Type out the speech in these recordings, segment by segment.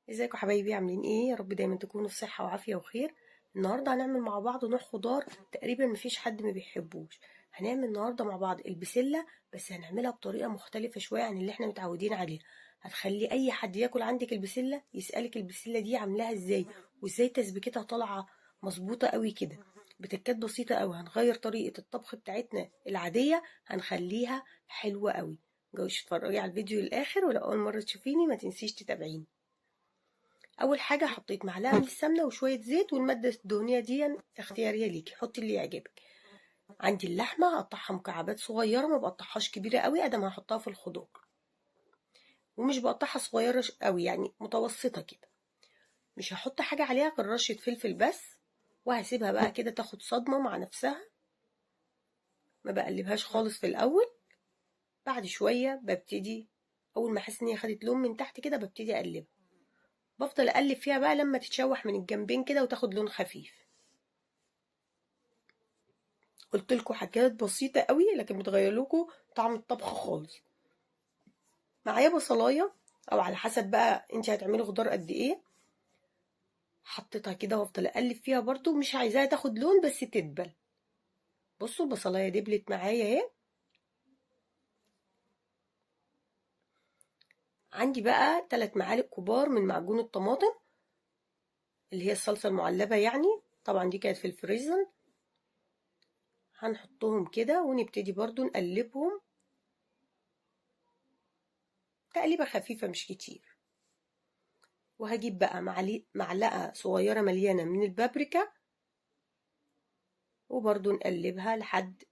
ازيكم حبايبي؟ عاملين ايه؟ يا رب دايما تكونوا في صحة وعافية وخير. النهارده هنعمل مع بعض نوع خضار تقريبا مفيش حد ما بيحبوش. هنعمل النهارده مع بعض البسلة، بس هنعملها بطريقة مختلفة شوية عن اللي احنا متعودين عليها. هتخلي اي حد ياكل عندك البسلة يسألك البسلة دي عاملاها ازاي، وازاي تسبيكتها طالعة مظبوطة قوي كده. بتكات بسيطة قوي، هنغير طريقة الطبخ بتاعتنا العادية، هنخليها حلوة قوي. جوش اتفرجي على الفيديو للآخر، ولو أول مرة تشوفيني ما تنسيش تتابعيني. اول حاجه حطيت معلقه من السمنه وشويه زيت، والماده الدهنيه دي اختياريه ليكي، حطي اللي يعجبك. عندي اللحمه هقطعها مكعبات صغيره، ما بقطعهاش كبيره قوي ادام هحطها في الخضار، ومش بقطعها صغيره قوي، يعني متوسطه كده. مش هحط حاجه عليها غير رشه فلفل بس، وهسيبها بقى كده تاخد صدمه مع نفسها. ما بقلبهاش خالص في الاول. بعد شويه ببتدي، اول ما احس ان هي خدت لون من تحت كده ببتدي اقلبها. بفضل اقلب فيها بقى لما تتشوح من الجنبين كده وتاخد لون خفيف. قلت لكم حاجات بسيطة قوي لكن بتغير لكم طعم الطبخ خالص. معايا بصلاية، او على حسب بقى انت هتعملي خضار قد ايه. حطيتها كده وافضل اقلب فيها برضو، مش عايزاها تاخد لون بس تدبل. بصوا البصلاية دبلت معايا اهي. عندي بقى 3 معالق كبار من معجون الطماطم، اللي هي الصلصة المعلبة يعني، طبعا دي كانت في الفريزر. هنحطهم كده ونبتدي برضو نقلبهم تقليبة خفيفة مش كتير. وهجيب بقى معلقة صغيرة مليانة من البابريكا، وبرضو نقلبها لحد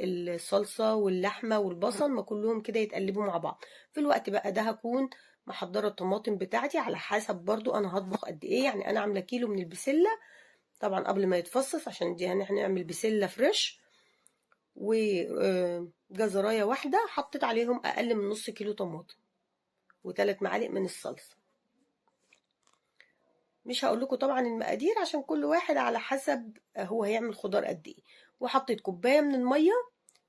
الصلصة واللحمة والبصل ما كلهم كده يتقلبوا مع بعض. في الوقت بقى ده هكون محضرة الطماطم بتاعتي على حسب برضو انا هطبخ قد ايه. يعني انا عاملة كيلو من البسلة طبعا قبل ما يتفصص، عشان دي هنعمل بسلة فريش. وجزراية واحدة حطيت عليهم اقل من نص كيلو طماطم، و3 معالق من الصلصة. مش هقول لكم طبعا المقادير عشان كل واحد على حسب هو هيعمل خضار قد ايه. وحطيت كوباية من المية،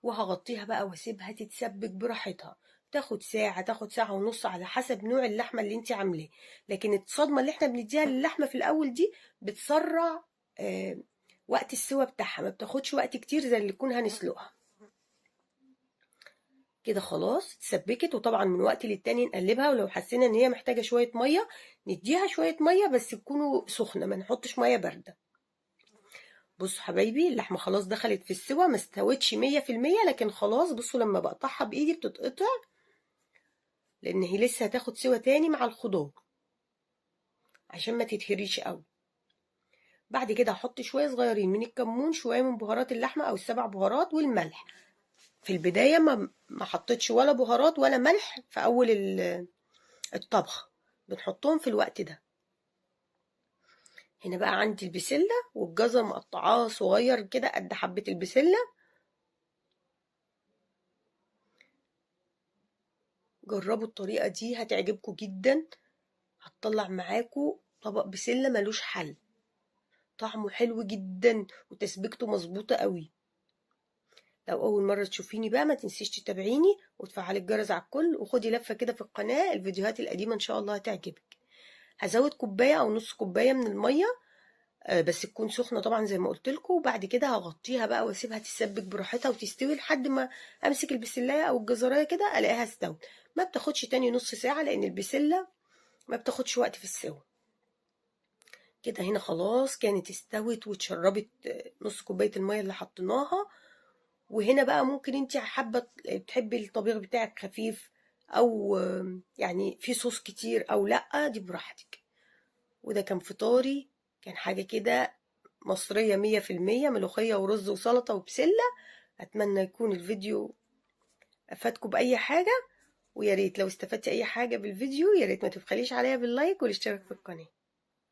وهغطيها بقى واسيبها تتسبك براحتها. تاخد ساعة، تاخد ساعة ونص، على حسب نوع اللحمة اللي انت عاملاه. لكن الصدمة اللي احنا بنديها للحمة في الاول دي بتسرع وقت السوى بتاعها، ما بتاخدش وقت كتير زي اللي يكون هنسلقها. كده خلاص اتسبكت، وطبعا من وقت للتاني نقلبها، ولو حسينا ان هي محتاجة شوية مية نديها شوية مية، بس تكونوا سخنة، ما نحطش مية باردة. بصوا حبايبي اللحمة خلاص دخلت في السوا، ما استوتش 100%، لكن خلاص. بصوا لما بقطعها بايدي بتتقطع، لان هي لسه هتاخد سوا تاني مع الخضار عشان ما تتهريش قوي. بعد كده هحط شويه صغيرين من الكمون، شويه من بهارات اللحمه او ال7 بهارات، والملح. في البدايه ما حطيتش ولا بهارات ولا ملح في اول الطبخ، بنحطهم في الوقت ده. هنا بقى عندي البسله والجزر مقطعاه صغير كده قد حبه البسله. جربوا الطريقه دي هتعجبكم جدا، هتطلع معاكم طبق بسله ملوش حل. طعمه حلو جدا وتسبيكته مظبوطه قوي. لو اول مره تشوفيني بقى ما تنسيش تتابعيني وتفعلي الجرس على الكل، وخدي لفه كده في القناه، الفيديوهات القديمه ان شاء الله هتعجبك. هزود كوبايه او نص كوبايه من الميه، بس تكون سخنه طبعا زي ما قلت لكم. وبعد كده هغطيها بقى واسيبها تتسبك براحتها وتستوي لحد ما امسك البسلايه او الجزرايه كده الاقيها استوت. ما بتاخدش تاني نص ساعه، لان البسله ما بتاخدش وقت في السوا. كده هنا خلاص كانت استوت واتشربت نص كوبايه الميه اللي حطيناها. وهنا بقى ممكن انت حابه تحبي الطبيخ بتاعك خفيف، او يعني في صوص كتير او لا، دي براحتك. وده كان فطاري، كان حاجه كده مصريه 100%، ملوخيه ورز وسلطه وبسله. اتمنى يكون الفيديو افادكم باي حاجه، ويا ريت لو استفدتي اي حاجه بالفيديو يا ريت ما تبخليش عليا باللايك والاشتراك في القناه.